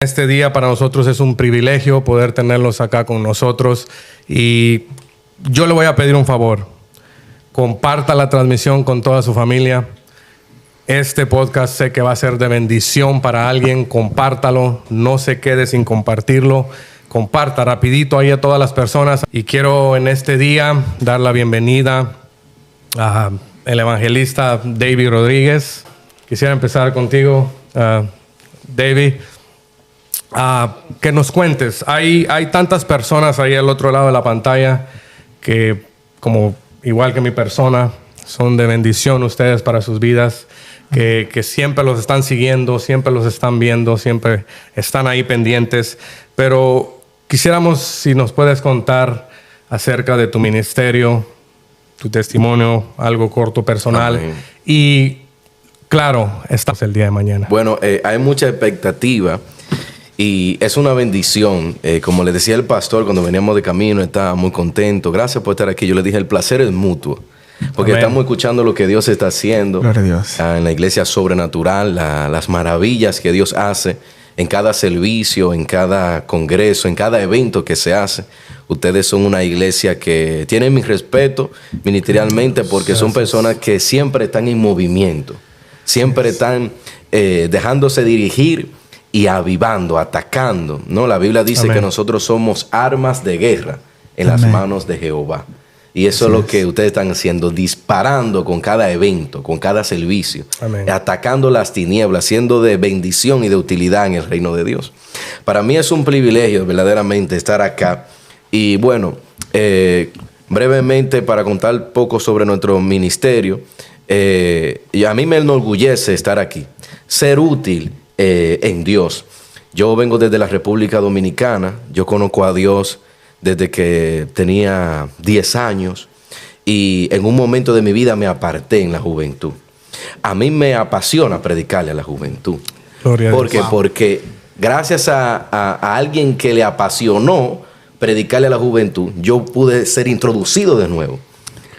Este día para nosotros es un privilegio poder tenerlos acá con nosotros y yo le voy a pedir un favor. Comparta la transmisión con toda su familia. Este podcast sé que va a ser de bendición para alguien. Compártalo, no se quede sin compartirlo. Comparta rapidito ahí a todas las personas. Y quiero en este día dar la bienvenida al evangelista David Rodríguez. Quisiera empezar contigo, David. Que nos cuentes. Hay tantas personas ahí al otro lado de la pantalla que, como igual que mi persona, son de bendición ustedes para sus vidas, que siempre los están siguiendo, siempre los están viendo, siempre están ahí pendientes. Pero quisiéramos si nos puedes contar acerca de tu ministerio, tu testimonio, algo corto, personal. Amén. Y claro, estamos el día de mañana. Bueno, hay mucha expectativa. Y es una bendición. Como le decía el pastor cuando veníamos de camino, estaba muy contento. Gracias por estar aquí. Yo le dije, el placer es mutuo. Porque Amén. Estamos escuchando lo que Dios está haciendo. Gloria a Dios. En la iglesia sobrenatural, las maravillas que Dios hace en cada servicio, en cada congreso, en cada evento que se hace. Ustedes son una iglesia que tiene mi respeto ministerialmente porque son personas que siempre están en movimiento. Siempre están dejándose dirigir y avivando, atacando, ¿no? La Biblia dice Amén. Que nosotros somos armas de guerra en Amén. Las manos de Jehová. Y eso es lo que ustedes están haciendo, disparando con cada evento, con cada servicio, Amén. Atacando las tinieblas, siendo de bendición y de utilidad en el reino de Dios. Para mí es un privilegio verdaderamente estar acá. Y bueno, brevemente para contar poco sobre nuestro ministerio, y a mí me enorgullece estar aquí, ser útil en Dios. Yo vengo desde la República Dominicana. Yo conozco a Dios desde que tenía 10 años y en un momento de mi vida me aparté en la juventud. A mí me apasiona predicarle a la juventud. ¿Por qué? Porque gracias a alguien que le apasionó predicarle a la juventud, yo pude ser introducido de nuevo.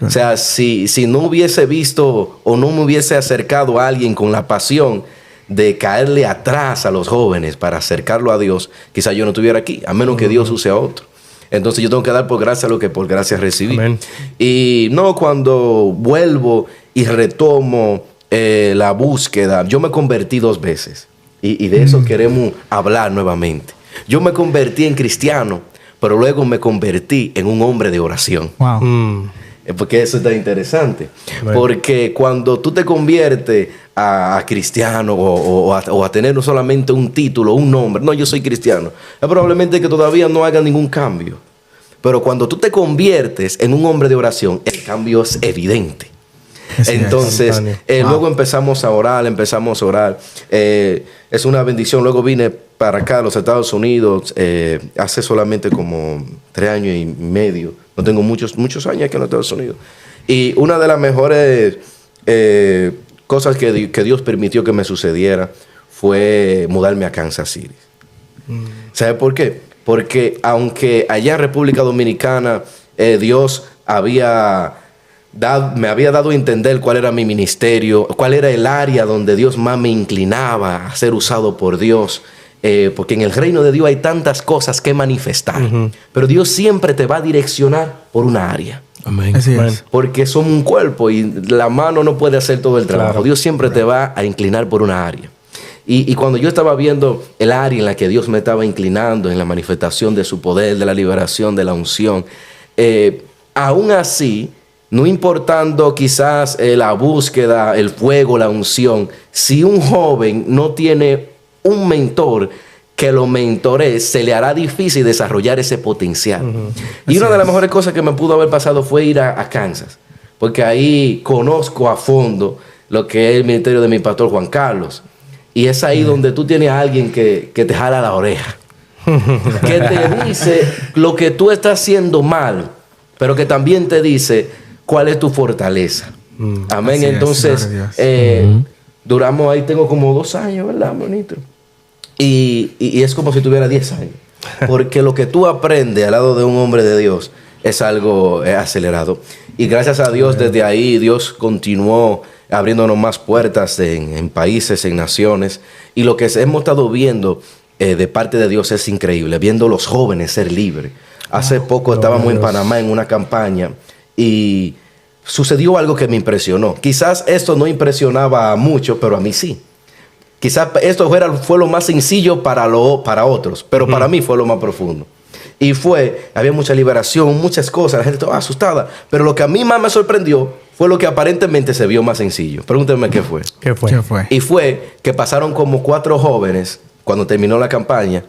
O sea, si no hubiese visto o no me hubiese acercado a alguien con la pasión de caerle atrás a los jóvenes para acercarlo a Dios, quizás yo no estuviera aquí, a menos que Dios use a otro. Entonces yo tengo que dar por gracia lo que por gracia recibí. Amén. Y no, cuando vuelvo y retomo la búsqueda, yo me convertí 2 veces. Y de eso queremos hablar nuevamente. Yo me convertí en cristiano, pero luego me convertí en un hombre de oración. Wow. Porque eso está interesante. Bueno. Porque cuando tú te conviertes a cristiano o a tener no solamente un título, un nombre, no, yo soy cristiano, es probablemente que todavía no haga ningún cambio. Pero cuando tú te conviertes en un hombre de oración, el cambio es evidente. Entonces, luego empezamos a orar. Es una bendición. Luego vine para acá, a los Estados Unidos, hace solamente como 3 años y medio. No tengo muchos años aquí en los Estados Unidos. Y una de las mejores cosas que Dios permitió que me sucediera fue mudarme a Kansas City. ¿Sabe por qué? Porque aunque allá en República Dominicana Dios me había dado a entender cuál era mi ministerio, cuál era el área donde Dios más me inclinaba a ser usado por Dios. Porque en el reino de Dios hay tantas cosas que manifestar. Pero Dios siempre te va a direccionar por una área. Amén. Así es. Porque somos un cuerpo y la mano no puede hacer todo el trabajo. Claro. Dios siempre te va a inclinar por una área. Y cuando yo estaba viendo el área en la que Dios me estaba inclinando, en la manifestación de su poder, de la liberación, de la unción, aún así, no importando quizás la búsqueda, el fuego, la unción, si un joven no tiene un mentor que lo mentoree, se le hará difícil desarrollar ese potencial. Y una de las mejores cosas que me pudo haber pasado fue ir a Kansas, porque ahí conozco a fondo lo que es el ministerio de mi pastor Juan Carlos. Y es ahí donde tú tienes a alguien que te jala la oreja, que te dice lo que tú estás haciendo mal, pero que también te dice cuál es tu fortaleza. Amén. Entonces, duramos ahí, tengo como 2 años, ¿verdad, bonito? Y es como si tuviera 10 años. Porque lo que tú aprendes al lado de un hombre de Dios es algo acelerado. Y gracias a Dios, desde ahí, Dios continuó abriéndonos más puertas en países, en naciones. Y lo que hemos estado viendo de parte de Dios es increíble, viendo los jóvenes ser libres. Hace poco estábamos en Panamá en una campaña y sucedió algo que me impresionó. Quizás esto no impresionaba a muchos, pero a mí sí. Quizás esto fue lo más sencillo para otros, pero para mí fue lo más profundo. Y había mucha liberación, muchas cosas, la gente estaba asustada. Pero lo que a mí más me sorprendió fue lo que aparentemente se vio más sencillo. Pregúntenme qué fue. ¿Qué fue? Y fue que pasaron como 4 jóvenes, cuando terminó la campaña,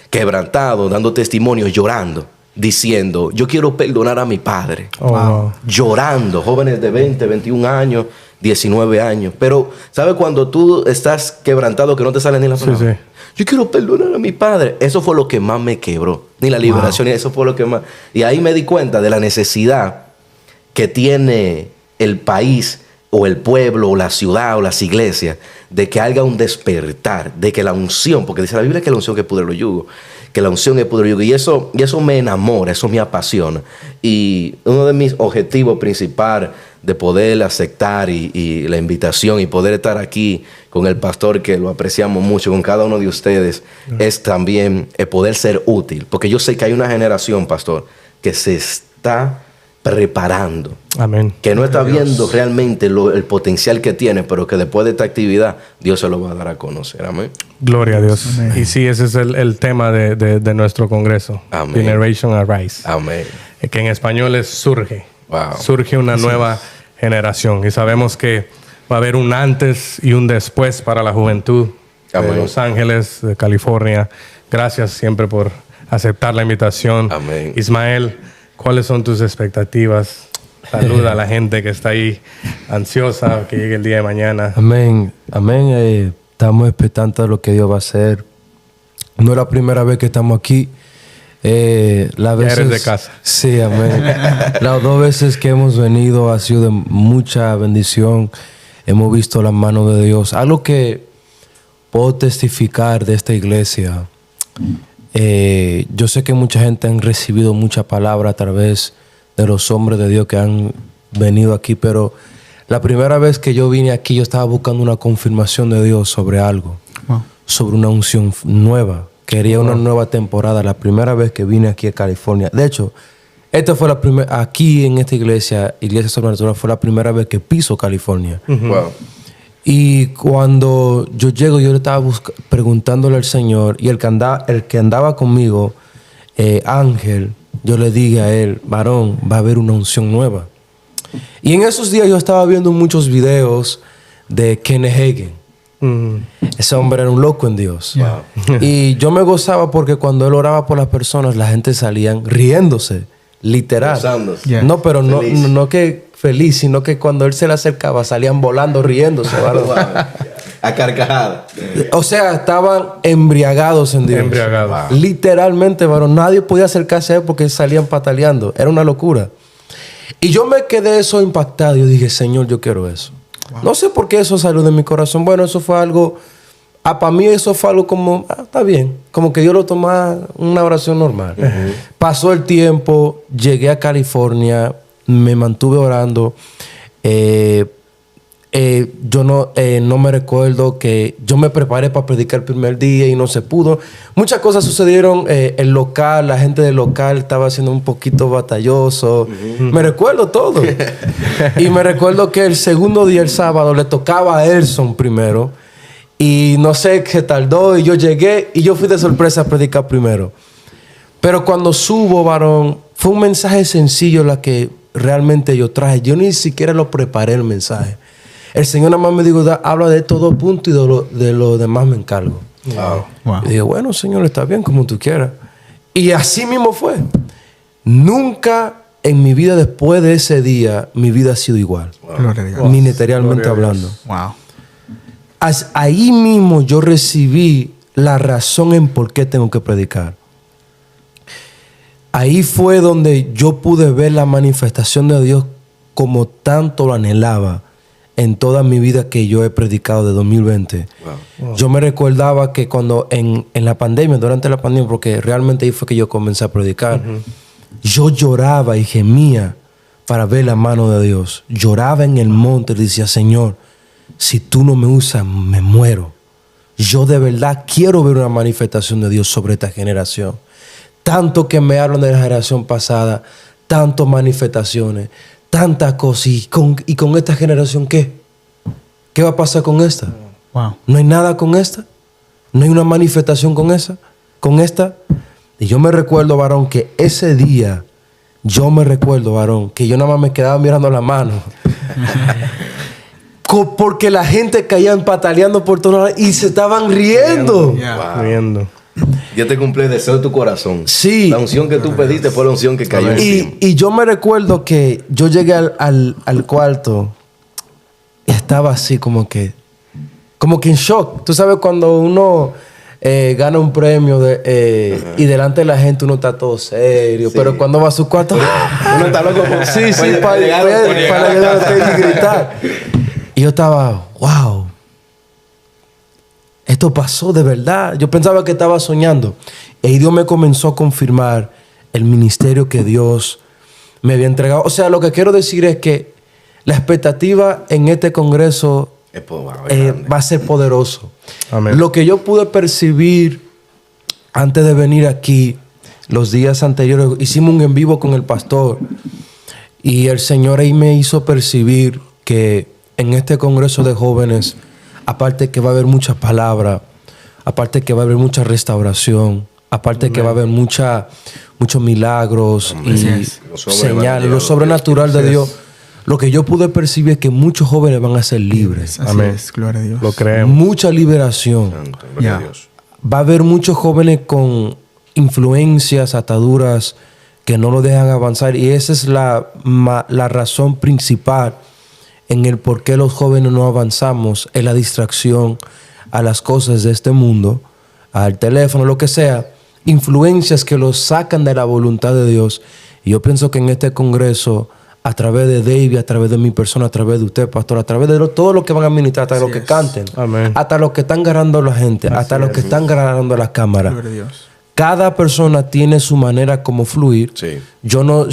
quebrantados, dando testimonio, llorando, diciendo, yo quiero perdonar a mi padre. Wow. Llorando, jóvenes de 20, 21 años, 19 años. Pero, ¿sabes cuando tú estás quebrantado que no te sale ni la palabra? Sí. Yo quiero perdonar a mi padre. Eso fue lo que más me quebró. Ni la liberación, ni eso fue lo que más... Y ahí me di cuenta de la necesidad que tiene el país o el pueblo o la ciudad o las iglesias de que haya un despertar, de que la unción, porque dice la Biblia que la unción que pudre los yugos, que la unción es pudre los yugos. Y eso me enamora, eso me apasiona. Y uno de mis objetivos principales de poder aceptar y la invitación y poder estar aquí con el pastor, que lo apreciamos mucho, con cada uno de ustedes, es también poder ser útil. Porque yo sé que hay una generación, pastor, que se está preparando. Amén. Que no está viendo realmente el potencial que tiene, pero que después de esta actividad Dios se lo va a dar a conocer. Amén. Gloria a Dios. Amén. Y sí, ese es el tema de nuestro congreso. Amén. Generation Arise. Amén. Que en español es surge. Wow. Surge una nueva generación. Y sabemos que va a haber un antes y un después para la juventud Amén. de Los Ángeles, de California. Gracias siempre por aceptar la invitación. Amén. Ismael, ¿cuáles son tus expectativas? Saluda a la gente que está ahí ansiosa que llegue el día de mañana. Amén. Amén. Estamos expectantes de lo que Dios va a hacer. No es la primera vez que estamos aquí. Las veces, eres de casa. Sí, amén. Las 2 veces que hemos venido ha sido de mucha bendición. Hemos visto la mano de Dios. Algo que puedo testificar de esta iglesia. Yo sé que mucha gente han recibido mucha palabra a través de los hombres de Dios que han venido aquí, pero la primera vez que yo vine aquí, yo estaba buscando una confirmación de Dios sobre algo, sobre una unción nueva. Quería una nueva temporada. La primera vez que vine aquí a California. De hecho, esta fue la primera, aquí en esta iglesia Sobrenatural, fue la primera vez que piso California. Wow. Y cuando yo llego, yo le estaba preguntándole al Señor, y el que andaba conmigo, Ángel, yo le dije a él, varón, va a haber una unción nueva. Y en esos días yo estaba viendo muchos videos de Kenneth Hagin. Ese hombre era un loco en Dios. Wow. Y yo me gozaba porque cuando él oraba por las personas, la gente salían riéndose, literal. Gozándose. Yeah. No, pero Feliz. no que feliz, sino que cuando él se le acercaba, salían volando riéndose. ¿Verdad? Wow. A carcajada. O sea, estaban embriagados en Dios. Embriagados. Literalmente, varón. Nadie podía acercarse a él porque salían pataleando. Era una locura. Y yo me quedé eso impactado. Yo dije, Señor, yo quiero eso. No sé por qué eso salió de mi corazón. Bueno, eso fue algo... para mí eso fue algo como... está bien. Como que yo lo tomaba una oración normal. Pasó el tiempo. Llegué a California. Me mantuve orando. Yo no me recuerdo que yo me preparé para predicar el primer día y no se pudo. Muchas cosas sucedieron. El local, la gente del local estaba siendo un poquito batalloso. Me recuerdo todo. Y me recuerdo que el segundo día, el sábado, le tocaba a Elson primero. Y no sé qué tardó. Y yo llegué y yo fui de sorpresa a predicar primero. Pero cuando subo, varón, fue un mensaje sencillo la que realmente yo traje. Yo ni siquiera lo preparé el mensaje. El Señor nada más me dijo, habla de todo punto y de lo demás me encargo. Wow. Wow. Y dije, bueno, Señor, está bien, como tú quieras. Y así mismo fue. Nunca en mi vida después de ese día, mi vida ha sido igual. Gloria a Dios. Ministerialmente Gloria a hablando. Dios. Wow. Ahí mismo yo recibí la razón en por qué tengo que predicar. Ahí fue donde yo pude ver la manifestación de Dios como tanto lo anhelaba en toda mi vida que yo he predicado de 2020. Wow. Yo me recordaba que cuando en la pandemia, durante la pandemia, porque realmente ahí fue que yo comencé a predicar, yo lloraba y gemía para ver la mano de Dios. Lloraba en el monte y decía, Señor, si tú no me usas, me muero. yo de verdad quiero ver una manifestación de Dios sobre esta generación. Tanto que me hablan de la generación pasada, tantas manifestaciones, tantas cosas. ¿Y con esta generación qué? ¿Qué va a pasar con esta? Wow. ¿No hay nada con esta? ¿No hay una manifestación con esa? ¿Con esta? Y yo me recuerdo, varón, que ese día, que yo nada más me quedaba mirando la mano. Porque la gente caía pataleando por todos lados y se estaban riendo. Yeah. Wow. Viendo. Yo te cumplí el deseo de tu corazón. Sí. La unción que tú pediste fue la unción que cayó encima. Y yo me recuerdo que yo llegué al cuarto y estaba así como que en shock. Tú sabes cuando uno gana un premio y delante de la gente uno está todo serio, Sí. pero cuando va a su cuarto Uno está loco por... sí, para llegar a los para llegar a hotel y gritar. Y yo estaba, wow, esto pasó de verdad. Yo pensaba que estaba soñando. Y Dios me comenzó a confirmar el ministerio que Dios me había entregado. O sea, lo que quiero decir es que la expectativa en este congreso va a ser poderoso. Amén. Lo que yo pude percibir antes de venir aquí, los días anteriores, hicimos un en vivo con el pastor y el Señor ahí me hizo percibir que en este congreso de jóvenes, aparte que va a haber mucha palabra, aparte que va a haber mucha restauración, aparte que va a haber muchos milagros y señales, lo sobrenatural de Dios. Lo que yo pude percibir es que muchos jóvenes van a ser libres. Así Amén. es, gloria a Dios. Lo creemos. Mucha liberación. Gloria a Ya. Dios. Va a haber muchos jóvenes con influencias, ataduras que no lo dejan avanzar. Y esa es la razón principal en el por qué los jóvenes no avanzamos. Es la distracción a las cosas de este mundo, al teléfono, lo que sea. Influencias que los sacan de la voluntad de Dios. Y yo pienso que en este congreso, a través de David, a través de mi persona, a través de usted, pastor, a través de todo lo que van a ministrar, hasta los que canten, Amén. hasta los que están ganando a la gente, hasta los que están ganando las cámaras. Gloria a Dios. Cada persona tiene su manera como fluir. Sí. Yo no,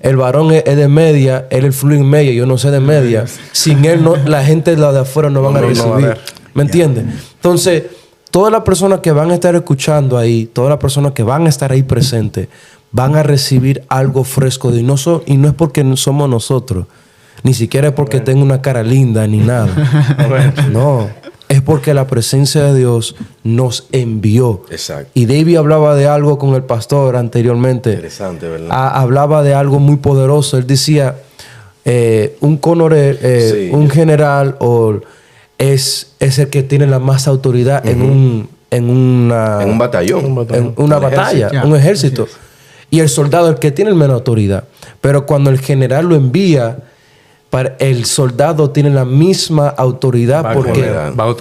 el varón es de media, él fluye en media, yo no sé de media. Sin él, la gente de afuera no van a No va a recibir. ver. ¿Me entiendes? Entonces, todas las personas que van a estar escuchando ahí, todas las personas que van a estar ahí presentes, van a recibir algo fresco de Dios. Y no es porque somos nosotros, ni siquiera es porque tengo una cara linda ni nada. No, es porque la presencia de Dios nos envió. Exacto. Y David hablaba de algo con el pastor anteriormente. Interesante, ¿verdad? Hablaba de algo muy poderoso. Él decía, un coronel, Sí. un general es el que tiene la más autoridad en un batallón. en una Un batalla, ejército. un ejército. Y el soldado es el que tiene el menos autoridad. Pero cuando el general lo envía, el soldado tiene la misma autoridad Va porque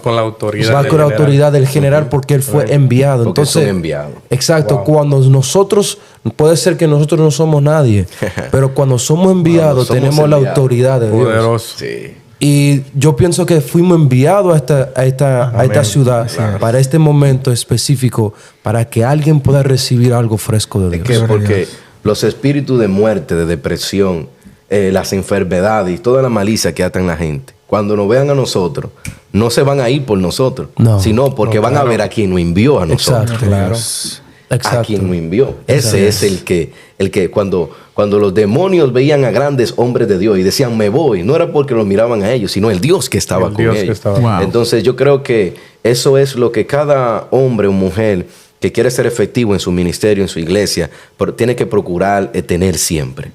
con la autoridad. va del con la general. autoridad del general porque él fue enviado. Porque Entonces, son enviados. exacto, cuando nosotros, puede ser que nosotros no somos nadie, pero cuando somos enviados somos tenemos la enviados. autoridad de Dios. Poderoso. Sí. Y yo pienso que fuimos enviados a esta ciudad para este momento específico, para que alguien pueda recibir algo fresco de Es Dios. que Gloria a porque Dios. los espíritus de muerte, de depresión, las enfermedades y toda la malicia que atan la gente, cuando nos vean a nosotros, no se van a ir por nosotros, No. sino porque van a ver a quien nos envió a nosotros. Exacto, Gloria a claro. Dios. A Exacto. quien nos envió. Ese es el que cuando los demonios veían a grandes hombres de Dios y decían me voy, no era porque los miraban a ellos, sino el Dios que estaba El con Dios que ellos. estaba. Wow. Entonces yo creo que eso es lo que cada hombre o mujer que quiere ser efectivo en su ministerio, en su iglesia, tiene que procurar tener siempre.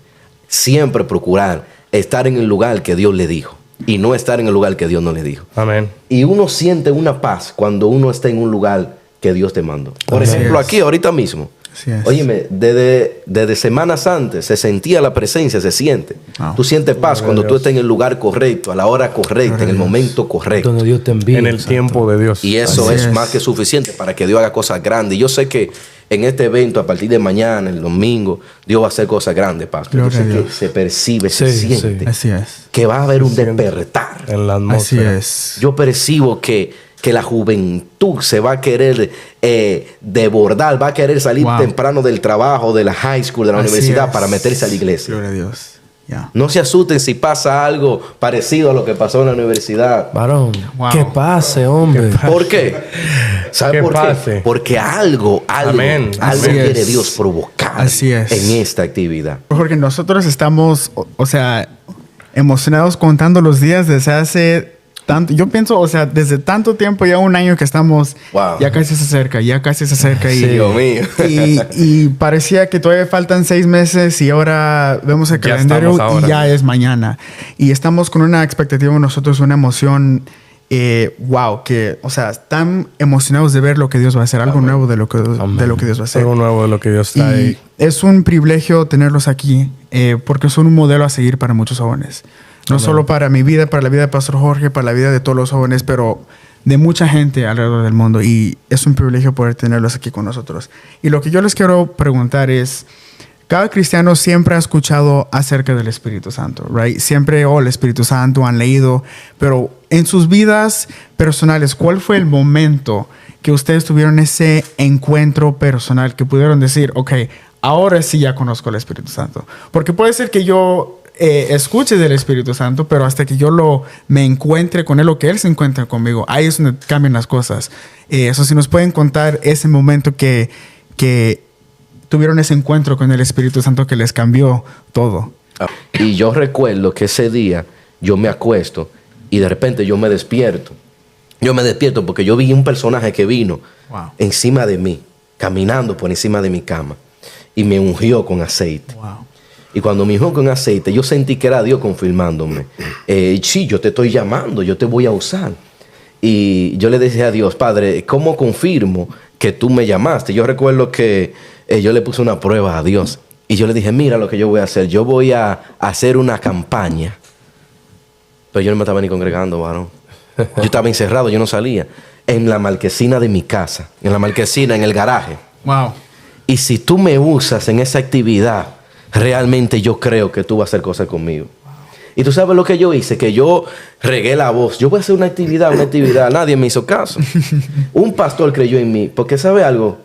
Siempre procurar estar en el lugar que Dios le dijo y no estar en el lugar que Dios no le dijo. Amén. Y uno siente una paz cuando uno está en un lugar que Dios te mandó. Por Así ejemplo, es. aquí, ahorita mismo. Así es. Óyeme, desde semanas antes se sentía la presencia, se siente. Wow. Tú sientes paz cuando tú estás en el lugar correcto, a la hora correcta, en el momento correcto. Donde Dios te envía. En el tiempo de Dios. Y eso Así es es. más que suficiente para que Dios haga cosas grandes. Y yo sé que en este evento, a partir de mañana, el domingo, Dios va a hacer cosas grandes, pastor. Yo Gloria sé a que Dios. se percibe, se Sí, siente Así es. que va a haber un despertar. En la Así atmósfera. es. Yo percibo que la juventud se va a querer desbordar, va a querer salir Wow. temprano del trabajo, de la high school, de la Así universidad, es. para meterse a la iglesia. Gloria a Dios. Ya. No se asusten si pasa algo parecido a lo que pasó en la universidad. Varón, Wow. que pase, hombre. ¿Por qué? ¿Sabe Que por pase. qué? Porque algo Amén. algo Así quiere es. Dios provocar Así es. en esta actividad. Porque nosotros estamos, o sea, emocionados contando los días desde hace tanto. Yo pienso, o sea, desde tanto tiempo, ya un año que estamos, Wow. ya casi se acerca, ya casi se acerca. Sí. Dios mío. Y parecía que todavía faltan 6 meses y ahora vemos el Ya calendario estamos ahora. y ya es mañana. Y estamos con una expectativa nosotros, una emoción. Wow, que, o sea, tan emocionados de ver lo que Dios va a hacer, algo nuevo de lo que Dios va a hacer. Algo nuevo de lo que Dios está ahí. Y es un privilegio tenerlos aquí porque son un modelo a seguir para muchos jóvenes. No solo para mi vida, para la vida de Pastor Jorge, para la vida de todos los jóvenes, pero de mucha gente alrededor del mundo. Y es un privilegio poder tenerlos aquí con nosotros. Y lo que yo les quiero preguntar es, cada cristiano siempre ha escuchado acerca del Espíritu Santo, right? Siempre, el Espíritu Santo, han leído, pero en sus vidas personales, ¿cuál fue el momento que ustedes tuvieron ese encuentro personal que pudieron decir, ok, ahora sí ya conozco el Espíritu Santo? Porque puede ser que yo escuche del Espíritu Santo, pero hasta que yo me encuentre con Él o que Él se encuentre conmigo, ahí es donde cambian las cosas. Eso si nos pueden contar ese momento que tuvieron ese encuentro con el Espíritu Santo que les cambió todo. Y yo recuerdo que ese día yo me acuesto y de repente yo me despierto. Yo me despierto porque yo vi un personaje que vino Wow. encima de mí, caminando por encima de mi cama y me ungió con aceite. Wow. Y cuando me ungió con aceite, yo sentí que era Dios confirmándome. Sí, yo te estoy llamando, yo te voy a usar. Y yo le decía a Dios, Padre, ¿cómo confirmo que tú me llamaste? Yo recuerdo que yo le puse una prueba a Dios. Y yo le dije, mira lo que yo voy a hacer. Yo voy a hacer una campaña. Pero yo no me estaba ni congregando, varón. Yo estaba encerrado, yo no salía. En la marquesina de mi casa. En la marquesina, en el garaje. Wow. Y si tú me usas en esa actividad, realmente yo creo que tú vas a hacer cosas conmigo. Y tú sabes lo que yo hice, que yo regué la voz. Yo voy a hacer una actividad. Nadie me hizo caso. Un pastor creyó en mí. Porque ¿sabe algo?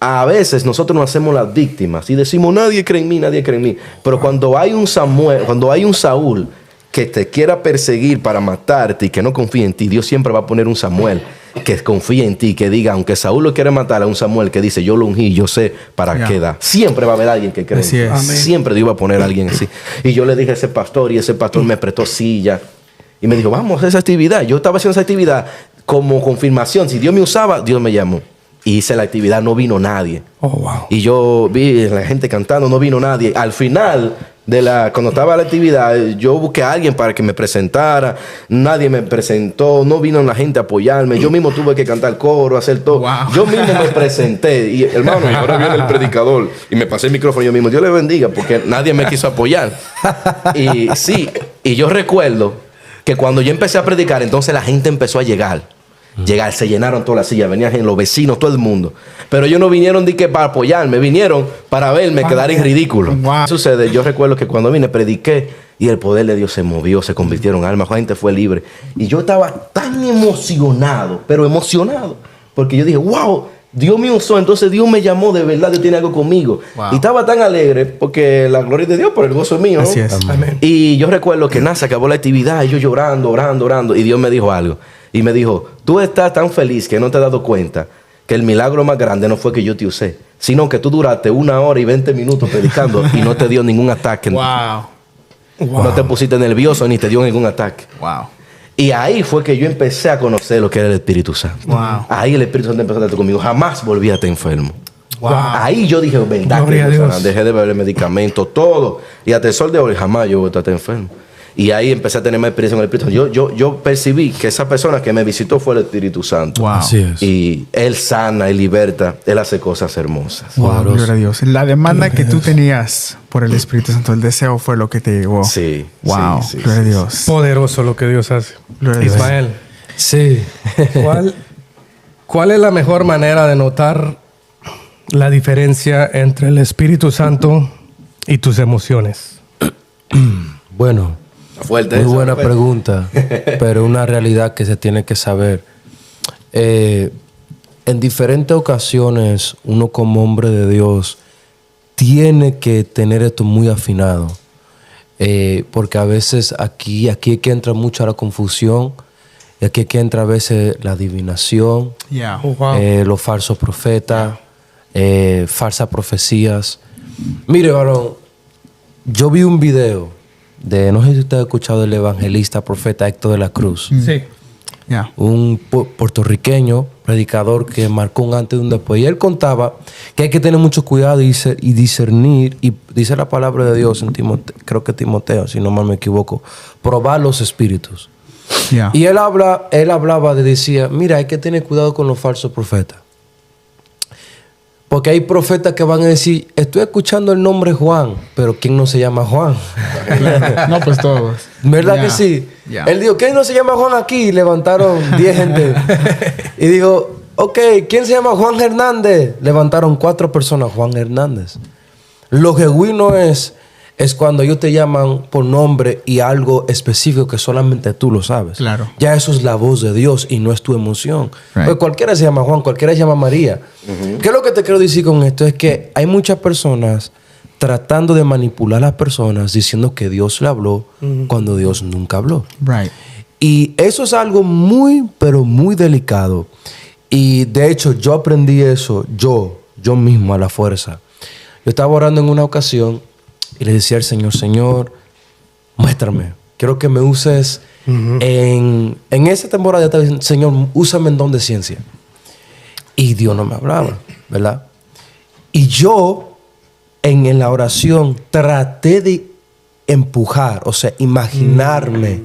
A veces nosotros nos hacemos las víctimas y decimos, nadie cree en mí, nadie cree en mí. Pero cuando hay un Saúl que te quiera perseguir para matarte y que no confíe en ti, Dios siempre va a poner un Samuel que confíe en ti, que diga, aunque Saúl lo quiere matar, a un Samuel que dice, yo lo ungí, yo sé para qué da. Siempre va a haber alguien que cree. Así es. Amén. Siempre Dios va a poner a alguien así. Y yo le dije a ese pastor y ese pastor me prestó silla y me dijo, vamos a hacer esa actividad. Yo estaba haciendo esa actividad como confirmación. Si Dios me usaba, Dios me llamó. Y hice la actividad, no vino nadie. Oh, wow. Y yo vi la gente cantando, no vino nadie. Al final cuando estaba la actividad, yo busqué a alguien para que me presentara. Nadie me presentó, no vino la gente a apoyarme. Yo mismo tuve que cantar coro, hacer todo. Wow. Yo mismo me presenté. Y hermano, y ahora viene el predicador. Y me pasé el micrófono yo mismo. Dios le bendiga, porque nadie me quiso apoyar. Y sí, y yo recuerdo que cuando yo empecé a predicar, entonces la gente empezó a llegar. Se llenaron todas las sillas, venían los vecinos, todo el mundo. Pero ellos no vinieron de que para apoyarme, vinieron para verme quedar en ridículo. Wow. ¿Qué sucede? Yo recuerdo que cuando vine, prediqué y el poder de Dios se movió, se convirtieron en almas, la gente fue libre. Y yo estaba tan emocionado, pero emocionado, porque yo dije, wow, Dios me usó, entonces Dios me llamó, de verdad, Dios tiene algo conmigo. Wow. Y estaba tan alegre porque la gloria de Dios, por el gozo es mío, ¿no? Así es. Amén. Y yo recuerdo que nada, se acabó la actividad, y yo llorando, orando, y Dios me dijo algo. Y me dijo, tú estás tan feliz que no te has dado cuenta que el milagro más grande no fue que yo te usé, sino que tú duraste 1 hora y 20 minutos predicando y no te dio ningún ataque. Wow. No te pusiste nervioso ni te dio ningún ataque. Wow. Y ahí fue que yo empecé a conocer lo que era el Espíritu Santo. Wow. Ahí el Espíritu Santo empezó a estar conmigo. Jamás volví a estar enfermo. Wow. Ahí yo dije, verdad, Gloria a que Dios. dejé de beber medicamentos, todo. Y hasta el sol de hoy jamás yo voy a estar enfermo. Y ahí empecé a tener más experiencia con el Espíritu Santo. Yo percibí que esa persona que me visitó fue el Espíritu Santo. Wow. Así es. Y Él sana, Él liberta, Él hace cosas hermosas. Wow, Poderoso. gloria a Dios. La demanda que tú tenías por el Espíritu Santo, el deseo fue lo que te llevó. Sí. Wow, sí, gloria a sí, Dios. Poderoso lo que Dios hace. Gloria a Dios. Ismael, Sí. ¿cuál es la mejor manera de notar la diferencia entre el Espíritu Santo y tus emociones? Bueno, Fuerte muy eso, buena fuerte. pregunta, pero una realidad que se tiene que saber. En diferentes ocasiones, uno como hombre de Dios tiene que tener esto muy afinado. porque a veces aquí es que entra mucho la confusión, y aquí es que entra a veces la adivinación, Yeah. Oh, wow. los falsos profetas, falsas profecías. Mire, varón, yo vi un video de, no sé si usted ha escuchado del evangelista, profeta Héctor de la Cruz, Sí. Yeah. un puertorriqueño, predicador que marcó un antes y un después. Y él contaba que hay que tener mucho cuidado y discernir, y dice la palabra de Dios en creo que Timoteo, si no mal me equivoco, probar los espíritus. Yeah. Y él hablaba decía, mira, hay que tener cuidado con los falsos profetas. Porque hay profetas que van a decir, estoy escuchando el nombre Juan, pero ¿quién no se llama Juan? No, pues todos. ¿Verdad Yeah. que sí? Yeah. Él dijo, ¿quién no se llama Juan aquí? Y levantaron 10 gente. Y digo, ok, ¿quién se llama Juan Hernández? Levantaron 4 personas, Juan Hernández. Lo genuino es cuando ellos te llaman por nombre y algo específico que solamente tú lo sabes. Claro. Ya eso es la voz de Dios y no es tu emoción. Right. Pues cualquiera se llama Juan, cualquiera se llama María. ¿Qué es lo que te quiero decir con esto? Es que hay muchas personas tratando de manipular a las personas diciendo que Dios le habló cuando Dios nunca habló. Right. Y eso es algo muy, pero muy delicado. Y de hecho, yo aprendí eso, yo mismo a la fuerza. Yo estaba orando en una ocasión y le decía al Señor, Señor, muéstrame. Quiero que me uses en esa temporada. Estaba diciendo, Señor, úsame en don de ciencia. Y Dios no me hablaba, ¿verdad? Y yo, en la oración, traté de empujar, o sea, imaginarme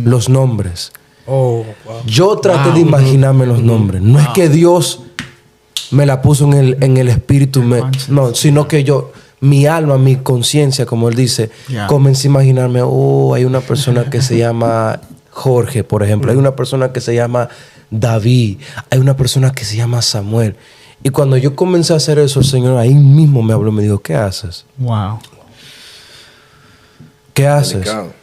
los nombres. Oh, wow. Yo traté de imaginarme los nombres. No es que Dios me la puso en el espíritu, no, sino que mi alma, mi conciencia, como él dice, Yeah. comencé a imaginarme, hay una persona que se llama Jorge, por ejemplo, hay una persona que se llama David, hay una persona que se llama Samuel. Y cuando yo comencé a hacer eso, el Señor ahí mismo me habló y me dijo, ¿qué haces? Wow. ¿Qué haces? Delicado.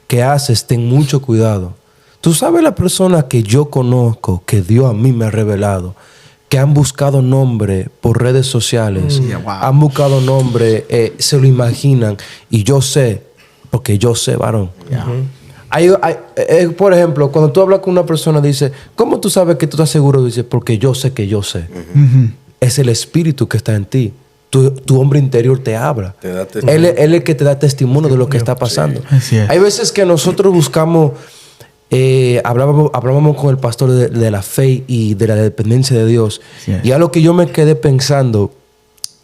¿Qué haces? Ten mucho cuidado. Tú sabes la persona que yo conozco, que Dios a mí me ha revelado, que han buscado nombre por redes sociales, Yeah, wow. han buscado nombre, se lo imaginan, y yo sé, porque yo sé, varón. Yeah. Por ejemplo, cuando tú hablas con una persona, dice, ¿cómo tú sabes que tú estás seguro? Dice, porque yo sé que yo sé. Es el espíritu que está en ti. Tu hombre interior te habla. Te da testimonio. Él es el que te da testimonio de lo que está pasando. Así es. Hay veces que nosotros buscamos, hablábamos con el pastor de la fe y de la dependencia de Dios. Sí. Y a lo que yo me quedé pensando,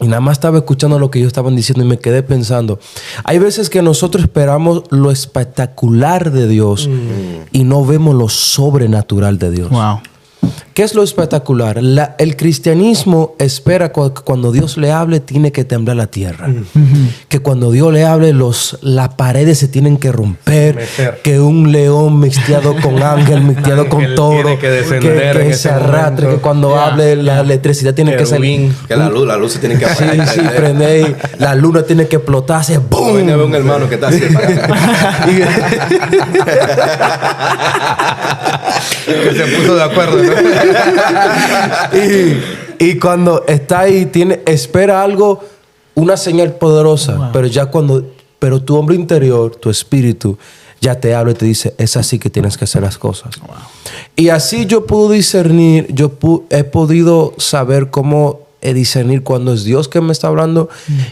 y nada más estaba escuchando lo que ellos estaban diciendo y me quedé pensando, hay veces que nosotros esperamos lo espectacular de Dios y no vemos lo sobrenatural de Dios. Wow. ¿Qué es lo espectacular? El cristianismo espera que cuando Dios le hable tiene que temblar la tierra. Que cuando Dios le hable las paredes se tienen que romper. Meter. Que un león mixteado con ángel, mixteado con Ángel toro. tiene que descender en se ese arrastre. momento. Que cuando hable la electricidad tiene que salir. Querubín. Que la luz se tiene que Sí, apagar. sí, prende. La luna tiene que explotarse. ¡Bum! Venga, ve un hermano que está así. Que se puso de acuerdo, ¿no? y cuando está ahí, espera algo, una señal poderosa. Pero tu hombre interior, tu espíritu, ya te habla y te dice, es así que tienes que hacer las cosas. Y así yo pude discernir, he podido saber cómo discernir cuando es Dios que me está hablando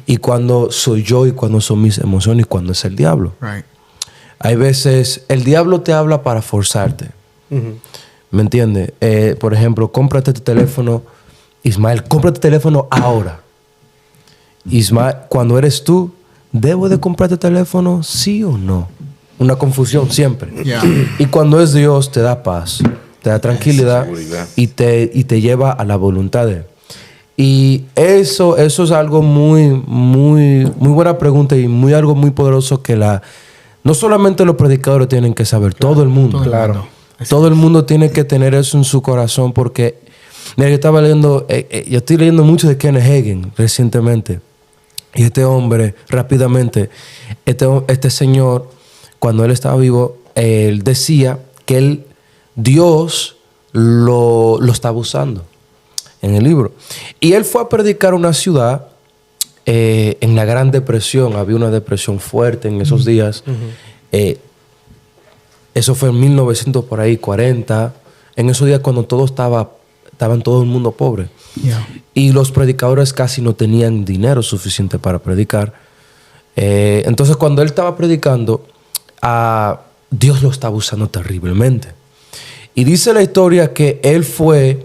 y cuando soy yo y cuando son mis emociones y cuando es el diablo. Right. Hay veces, el diablo te habla para forzarte. ¿Me entiendes? Por ejemplo, cómprate tu teléfono. Ismael, cómprate tu teléfono ahora. Ismael, cuando eres tú, ¿debo de comprarte teléfono? ¿Sí o no? Una confusión siempre. Yeah. Y cuando es Dios, te da paz, te da tranquilidad Seguridad. y te lleva a la voluntad de Él. Y eso es algo muy, muy, muy buena pregunta y algo muy poderoso que no solamente los predicadores tienen que saber, todo el mundo. Claro. Todo el mundo tiene que tener eso en su corazón porque mira, yo estoy leyendo mucho de Kenneth Hagin recientemente. Y este hombre, rápidamente, este señor, cuando él estaba vivo, él decía que Dios lo estaba usando en el libro. Y él fue a predicar a una ciudad en la Gran Depresión, había una depresión fuerte en esos días. Eso fue en 1940. En esos días cuando estaban todo el mundo pobre. Yeah. Y los predicadores casi no tenían dinero suficiente para predicar. Entonces cuando él estaba predicando, Dios lo estaba usando terriblemente. Y dice la historia que él fue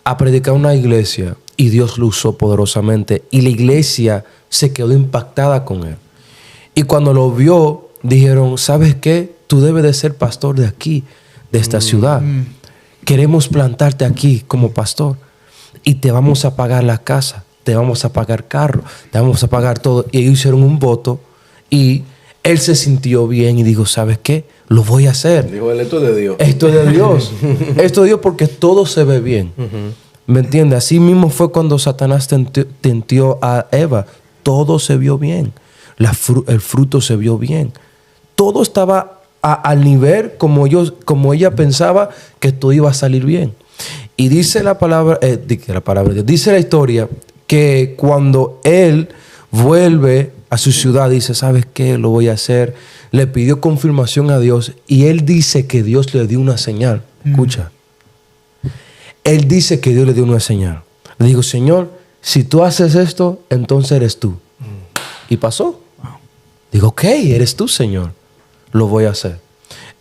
a predicar una iglesia y Dios lo usó poderosamente. Y la iglesia se quedó impactada con él. Y cuando lo vio, dijeron, ¿sabes qué? Tú debes de ser pastor de aquí, de esta ciudad. Queremos plantarte aquí como pastor. Y te vamos a pagar la casa, te vamos a pagar carro, te vamos a pagar todo. Y ellos hicieron un voto y él se sintió bien y dijo, ¿sabes qué? Lo voy a hacer. Dijo, esto es de Dios. Esto es de Dios. Esto es de Dios porque todo se ve bien. ¿Me entiendes? Así mismo fue cuando Satanás tentó a Eva. Todo se vio bien. El fruto se vio bien. Todo estaba al nivel como ella pensaba que todo iba a salir bien. Y dice dice la historia que cuando él vuelve a su ciudad, dice, ¿sabes qué? Lo voy a hacer. Le pidió confirmación a Dios y él dice que Dios le dio una señal. Escucha. Él dice que Dios le dio una señal. Le digo, Señor, si tú haces esto, entonces eres tú. Y pasó. Digo, ok, eres tú, Señor. Lo voy a hacer.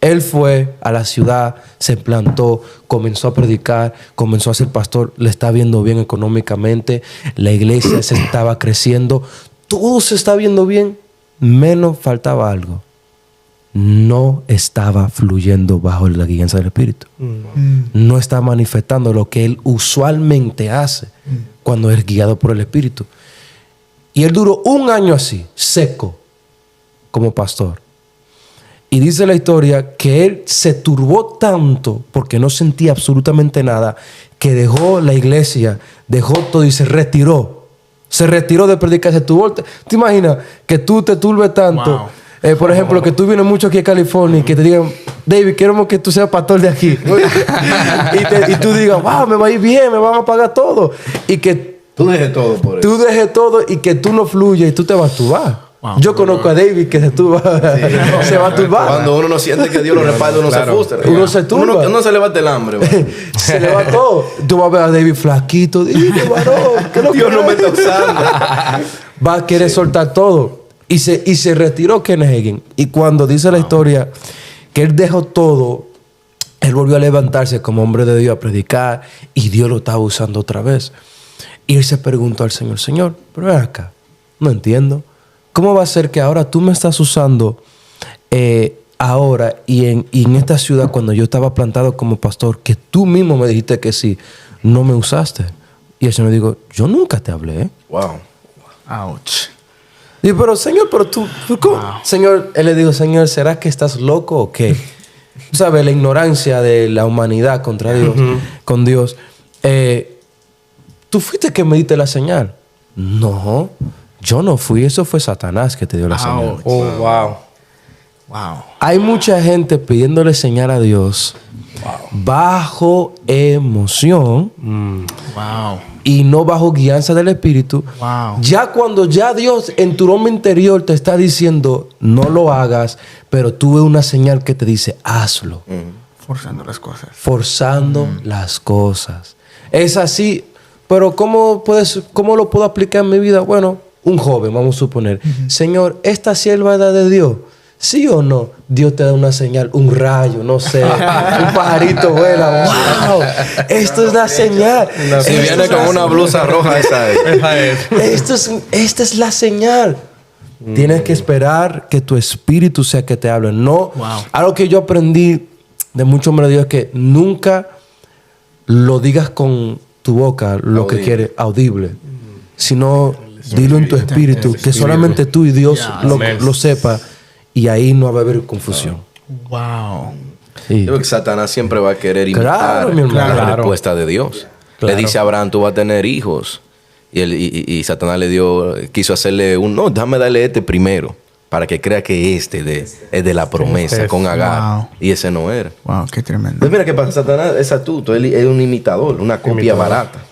Él fue a la ciudad, se plantó, comenzó a predicar, comenzó a ser pastor, le está viendo bien económicamente, la iglesia se estaba creciendo, todo se está viendo bien, menos faltaba algo. No estaba fluyendo bajo la guianza del Espíritu. No está manifestando lo que él usualmente hace cuando es guiado por el Espíritu. Y él duró 1 año así, seco, como pastor. Y dice la historia que él se turbó tanto porque no sentía absolutamente nada que dejó la iglesia, dejó todo y se retiró. Se retiró de predicar. ¿Te imaginas que tú te turbes tanto? Wow. Por ejemplo, que tú vienes mucho aquí a California y que te digan, David, queremos que tú seas pastor de aquí. y tú digas, wow, me va a ir bien, me van a pagar todo. Y que tú dejes todo por eso. Tú dejes todo y que tú no fluyas y tú te vas a turbar. Wow. Yo conozco a David que se va a turbar. Cuando uno no siente que Dios lo respalda, uno se frustra. Uno se turba. Uno se levanta el hambre. Se le va todo. Tú vas a ver a David flaquito. Dime, varón, ¿qué Dios no me está usando. Va a querer soltar todo. Y se retiró Kenneth Hagin. Y cuando dice la historia que él dejó todo, él volvió a levantarse como hombre de Dios a predicar y Dios lo estaba usando otra vez. Y él se preguntó al Señor, Señor, pero ven acá, no entiendo. ¿Cómo va a ser que ahora tú me estás usando ahora y en esta ciudad cuando yo estaba plantado como pastor, que tú mismo me dijiste que sí, no me usaste? Y el Señor me dijo, yo nunca te hablé. Wow. Ouch. Digo, pero Señor, tú ¿cómo? Wow. Señor, él le dijo, Señor, ¿será que estás loco o qué? Tú sabes, la ignorancia de la humanidad contra Dios, con Dios. ¿Tú fuiste que me diste la señal? No. Yo no fui, eso fue Satanás que te dio la señal. Oh, wow. Wow. Hay mucha gente pidiéndole señal a Dios bajo emoción Wow. y no bajo guianza del Espíritu. Wow. Ya cuando ya Dios en tu hombre interior te está diciendo no lo hagas, pero tú ves una señal que te dice hazlo. Forzando las cosas. Forzando las cosas. Es así, pero ¿cómo lo puedo aplicar en mi vida? Bueno, un joven, vamos a suponer, Señor, ¿esta sierva es de Dios? ¿Sí o no? Dios te da una señal, un rayo, no sé, un pajarito vuela. ¡Wow! Esto es la señal. Si viene con una blusa roja, esa es. Esta es la señal. Tienes que esperar que tu espíritu sea que te hable. No, algo que yo aprendí de muchos hombres de Dios es que nunca lo digas con tu boca, lo que quieres, audible, sino dilo en tu espíritu, que solamente tú y Dios lo sepa, y ahí no va a haber confusión. Wow. Sí. Yo creo que Satanás siempre va a querer imitar la respuesta de Dios. Le dice a Abraham, tú vas a tener hijos. Y Satanás quiso hacerle no, déjame darle este primero, para que crea que es de la promesa con Agar. Wow. Y ese no era. Wow, qué tremendo. Entonces mira que para Satanás es astuto, él es un imitador, una copia barata.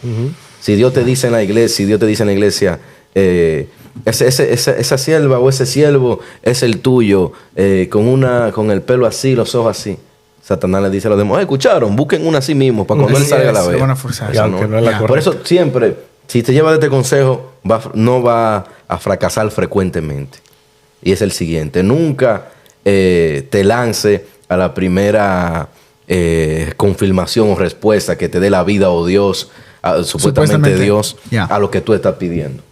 Si Dios te dice en la iglesia, esa sierva o ese siervo es el tuyo, con el pelo así, los ojos así. Satanás le dice a los demás, escucharon, busquen una así mismo para cuando él salga a la vez. Van a forzar. Y aunque no es la correcta. Por eso siempre, si te llevas de este consejo, no va a fracasar frecuentemente. Y es el siguiente, nunca te lance a la primera confirmación o respuesta que te dé la vida o Dios, supuestamente Dios, a lo que tú estás pidiendo.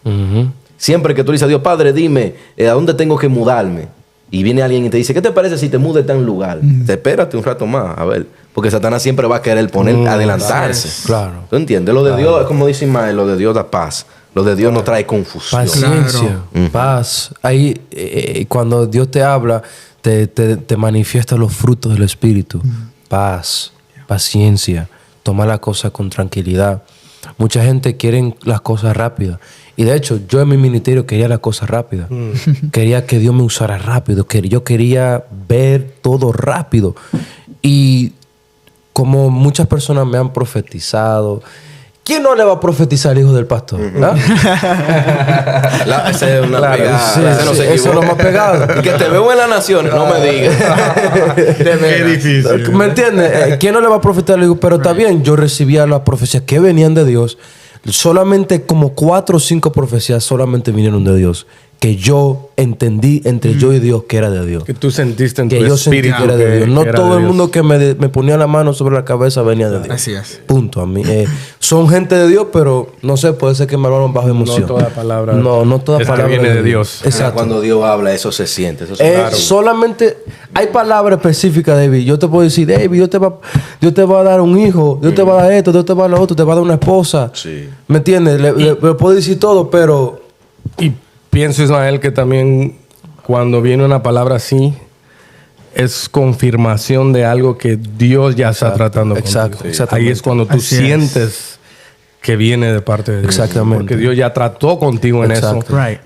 Siempre que tú dices a Dios, Padre, dime, ¿a dónde tengo que mudarme? Y viene alguien y te dice, ¿qué te parece si te mudes a un lugar? Te espérate un rato más, a ver. Porque Satanás siempre va a querer adelantarse. Claro. ¿Tú entiendes? Lo de Dios, como dice Ismael, lo de Dios da paz. Lo de Dios no trae confusión. Paciencia, paz. Ahí, cuando Dios te habla, te manifiesta los frutos del Espíritu. Paz, paciencia, toma la cosa con tranquilidad. Mucha gente quiere las cosas rápidas. Y de hecho, yo en mi ministerio quería las cosas rápidas. Quería que Dios me usara rápido. Yo quería ver todo rápido. Y como muchas personas me han profetizado, ¿quién no le va a profetizar al hijo del pastor? Esa es una pegada. Eso es lo más pegado. Que te veo en la nación, no me digas. Qué difícil. ¿Me entiendes? ¿Quién no le va a profetizar? Le digo, pero está bien, yo recibía las profecías que venían de Dios. Solamente como 4 o 5 profecías solamente vinieron de Dios. Que yo entendí entre yo y Dios que era de Dios. Que tú sentiste en Que tu yo sentí espíritu que era de Dios. No que era todo de el Dios. mundo que me ponía la mano sobre la cabeza venía de Dios. Así es. Punto. A mí, son gente de Dios, pero no sé, puede ser que me hablaron bajo emoción. No toda palabra. No toda es que palabra viene de Dios. Exacto. Cuando Dios habla, eso se siente. Eso se claro. Solamente hay palabras específicas, David. Yo te puedo decir, David, Dios te va a dar un hijo, Dios te va a dar esto, Dios te va a dar lo otro, te va a dar una esposa. Sí. ¿Me entiendes? Le puedo decir todo, pero Y pienso, Ismael, que también cuando viene una palabra así, es confirmación de algo que Dios ya está tratando exacto, contigo. exactamente. Ahí es cuando tú Así sientes que viene de parte de Dios. Exactamente. Porque Dios ya trató contigo en Exacto. eso. Right.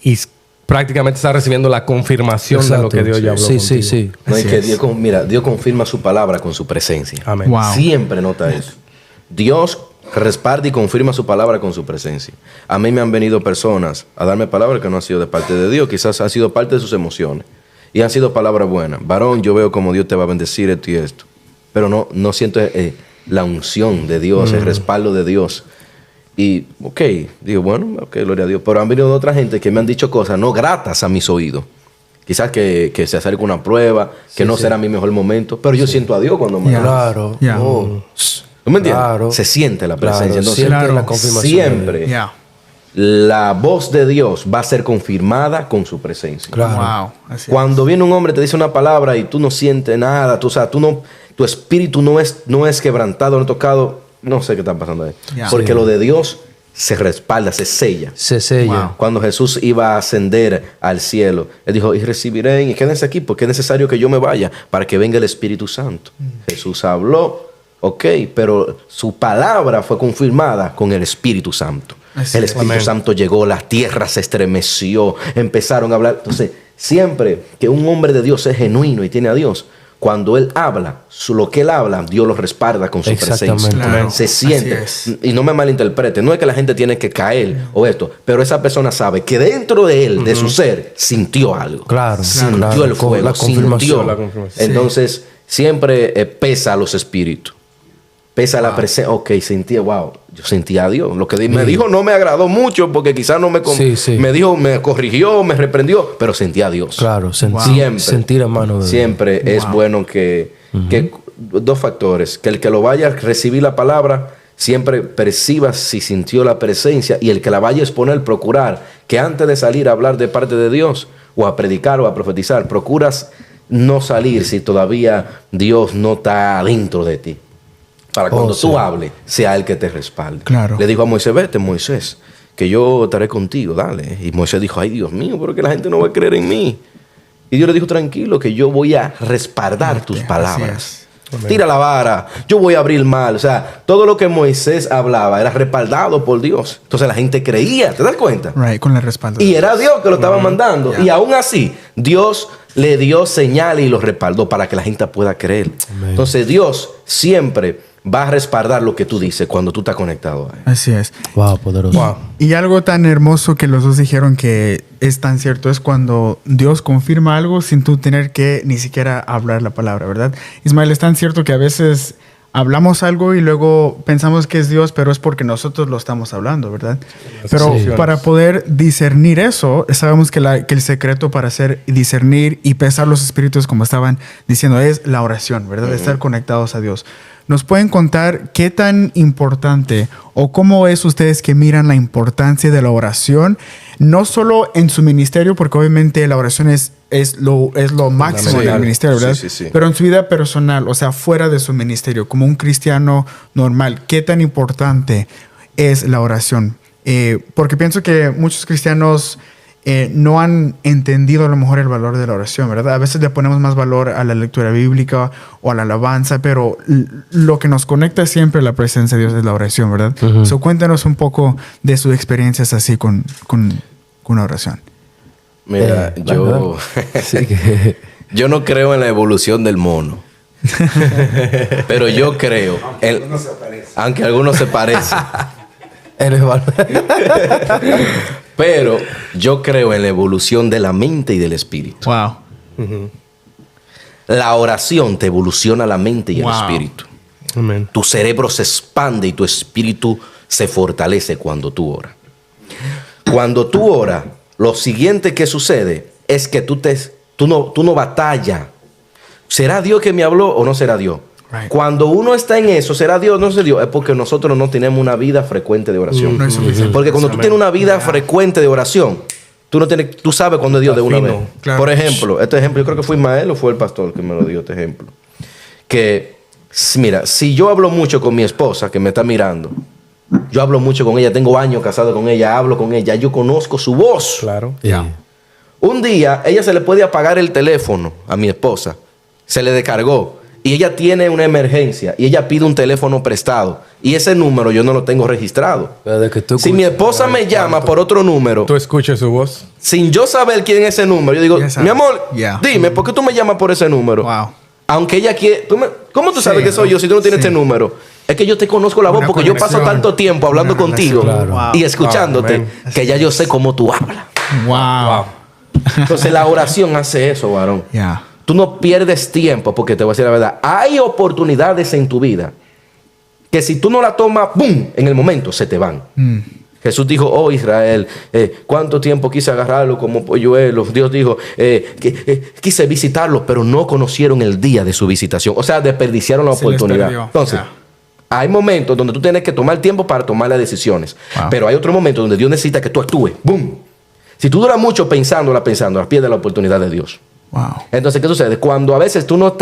Y prácticamente está recibiendo la confirmación de lo que Dios ya habló sí, contigo. sí. No, es Así que es. Dios confirma su palabra con su presencia. Amén. Wow. Siempre nota eso. Dios respalda y confirma su palabra con su presencia. A mí me han venido personas a darme palabras que no han sido de parte de Dios, quizás han sido parte de sus emociones. Y han sido palabras buenas. Varón, yo veo como Dios te va a bendecir esto y esto. Pero no siento la unción de Dios, el respaldo de Dios. Y, digo, bueno, gloria a Dios. Pero han venido de otra gente que me han dicho cosas no gratas a mis oídos. Quizás que se acerque una prueba, que no será mi mejor momento. Pero yo siento a Dios cuando me habla. Claro. Yeah. ¿Tú me entiendes? Claro. Se siente la presencia. Claro, Entonces, siente la confirmación. siempre Yeah. la voz de Dios va a ser confirmada con su presencia. Claro. Wow. Así es. Cuando viene un hombre te dice una palabra y tú no sientes nada, tu espíritu no es quebrantado, no tocado, no sé qué está pasando ahí. Yeah. Porque Sí. lo de Dios se respalda, se sella. Se sella. Wow. Cuando Jesús iba a ascender al cielo, Él dijo, y recibiré, y quédense aquí, porque es necesario que yo me vaya para que venga el Espíritu Santo. Jesús habló, pero su palabra fue confirmada con el Espíritu Santo. Así El es. Espíritu Amén. Santo llegó, la tierra se estremeció, empezaron a hablar. Entonces, siempre que un hombre de Dios es genuino y tiene a Dios, cuando él habla, lo que él habla, Dios lo respalda con su Exactamente. presencia. Claro. Se siente. Así es. Y no me malinterprete, no es que la gente tiene que caer o esto, pero esa persona sabe que dentro de él, de su ser, sintió algo. Claro, Sintió claro. el fuego, La confirmación. sintió. La confirmación. Entonces, siempre pesa a los espíritus. Pesa la presencia. Sentí, yo sentí a Dios. Lo que me dijo no me agradó mucho porque quizás no me... Sí. Me dijo, me corrigió, me reprendió, pero sentí a Dios. Claro, Siempre. sentir a mano de Dios. Siempre es bueno que 2 factores. Que el que lo vaya a recibir la palabra siempre perciba si sintió la presencia, y el que la vaya a exponer, procurar que antes de salir a hablar de parte de Dios o a predicar o a profetizar, procuras no salir si todavía Dios no está dentro de ti. Para cuando tú hables, sea el que te respalde. Claro. Le dijo a Moisés, vete, Moisés, que yo estaré contigo, dale. Y Moisés dijo, ay, Dios mío, pero que la gente no va a creer en mí. Y Dios le dijo, tranquilo, que yo voy a respaldar tus palabras. Tira la vara, yo voy a abrir mal. O sea, todo lo que Moisés hablaba era respaldado por Dios. Entonces la gente creía, ¿te das cuenta? Right, con el respaldo. Y era Dios que lo estaba mandando. Yeah. Y aún así, Dios le dio señales y lo respaldó para que la gente pueda creer. Amén. Entonces Dios siempre va a respaldar lo que tú dices cuando tú estás conectado a él. Así es. Wow, poderoso. Wow. Y algo tan hermoso que los dos dijeron que es tan cierto es cuando Dios confirma algo sin tú tener que ni siquiera hablar la palabra, ¿verdad? Ismael, es tan cierto que a veces hablamos algo y luego pensamos que es Dios, pero es porque nosotros lo estamos hablando, ¿verdad? Pero Sí. para poder discernir eso, sabemos que el secreto para hacer discernir y pesar los espíritus, como estaban diciendo, es la oración, ¿verdad? Estar conectados a Dios. ¿Nos pueden contar qué tan importante o cómo es ustedes que miran la importancia de la oración? No solo en su ministerio, porque obviamente la oración es lo máximo Sí. del ministerio, ¿verdad? Sí, sí, sí. Pero en su vida personal, o sea, fuera de su ministerio, como un cristiano normal, ¿qué tan importante es la oración? Porque pienso que muchos cristianos no han entendido a lo mejor el valor de la oración, ¿verdad? A veces le ponemos más valor a la lectura bíblica o a la alabanza, pero lo que nos conecta siempre a la presencia de Dios es la oración, ¿verdad? So, cuéntanos un poco de sus experiencias así con la oración. Mira, yo, Sí, que- yo no creo en la evolución del mono. Pero yo creo, aunque algunos se parecen, Eres val- pero yo creo en la evolución de la mente y del espíritu. Wow. La oración te evoluciona la mente y el Wow. espíritu. Amén. Tu cerebro se expande y tu espíritu se fortalece cuando tú oras. Cuando tú oras, lo siguiente que sucede es que tú no batallas. ¿Será Dios que me habló o no será Dios? Right. Cuando uno está en eso, ¿será Dios o no será Dios? Es porque nosotros no tenemos una vida frecuente de oración. No es suficiente. Porque cuando tú tienes una vida frecuente de oración, tú sabes cuándo es Dios de una Está fino. vez. Claro. Por ejemplo, este ejemplo, yo creo que fue Ismael o fue el pastor que me lo dio este ejemplo. Que, mira, si yo hablo mucho con mi esposa, que me está mirando, yo hablo mucho con ella, tengo años casado con ella, hablo con ella, yo conozco su voz. Claro. Ya. Un día, ella se le puede apagar el teléfono a mi esposa, se le descargó, y ella tiene una emergencia, y ella pide un teléfono prestado, y ese número yo no lo tengo registrado. Desde que tú Si mi esposa me llama por otro número, Tú escuches su voz. sin yo saber quién es ese número, yo digo, Ya sabes. mi amor, Yeah. dime, ¿por qué tú me llamas por ese número? Wow. Aunque ella quiere... ¿Cómo tú sabes Sí. que soy yo si tú no tienes Sí. este número? Es que yo te conozco la voz Una porque yo paso conexión, tanto tiempo hablando una contigo relación. Claro. Wow. y escuchándote Amén. que ya yo sé cómo tú hablas. Wow. Entonces la oración hace eso, varón. Yeah. Tú no pierdes tiempo porque te voy a decir la verdad. Hay oportunidades en tu vida que si tú no la tomas, ¡boom!, en el momento se te van. Jesús dijo, oh Israel, cuánto tiempo quise agarrarlo como polluelos. Dios dijo, quise visitarlos, pero no conocieron el día de su visitación. O sea, desperdiciaron la Se les oportunidad. perdió. Entonces, Ya. hay momentos donde tú tienes que tomar tiempo para tomar las decisiones. Wow. Pero hay otro momento donde Dios necesita que tú actúes. ¡Boom! Si tú duras mucho pensándola, pierdes la oportunidad de Dios. Wow. Entonces, ¿qué sucede? Cuando a veces tú no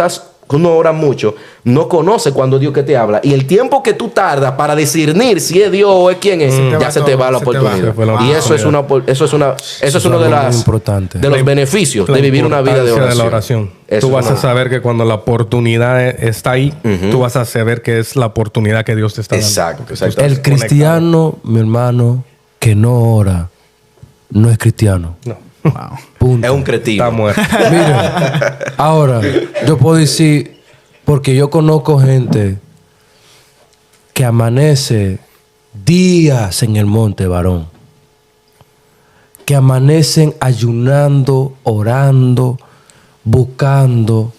oras mucho, no conoces cuando Dios que te habla, y el tiempo que tú tardas para discernir si es Dios o es quién es, te ya va se te todo, va la se te va. oportunidad. Se fue la Y eso es uno de algo las muy importante. de los beneficios La de vivir una vida de importancia oración. la oración. Eso Tú vas es a saber que cuando la oportunidad está ahí, tú vas a saber que es la oportunidad que Dios te está dando. Exacto, Porque exacto. tú estás El cristiano, mi hermano, que no ora, no es cristiano. conectado. No. Wow. Punto. Es un cretino. Está muerto. Mira, ahora, yo puedo decir, porque yo conozco gente que amanece días en el monte, varón. Que amanecen ayunando, orando, buscando.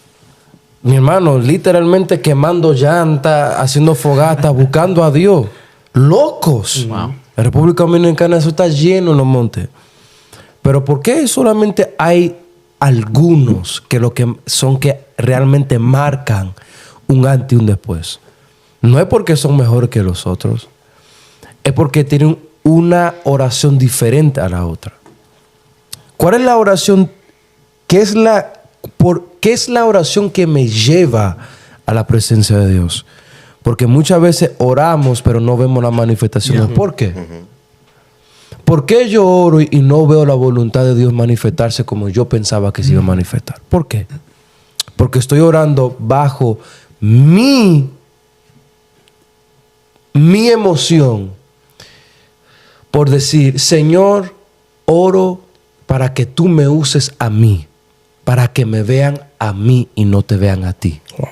Mi hermano, literalmente quemando llantas, haciendo fogata, buscando a Dios. Locos. En República Dominicana eso está lleno en los montes. Pero ¿por qué solamente hay algunos que lo que son que realmente marcan un antes y un después? No es porque son mejores que los otros. Es porque tienen una oración diferente a la otra. ¿Cuál es la oración? ¿Qué es la oración que me lleva a la presencia de Dios? Porque muchas veces oramos, pero no vemos la manifestación. ¿Por qué? ¿Por qué yo oro y no veo la voluntad de Dios manifestarse como yo pensaba que se iba a manifestar? ¿Por qué? Porque estoy orando bajo mi emoción por decir, Señor, oro para que tú me uses a mí, para que me vean a mí y no te vean a ti. Wow.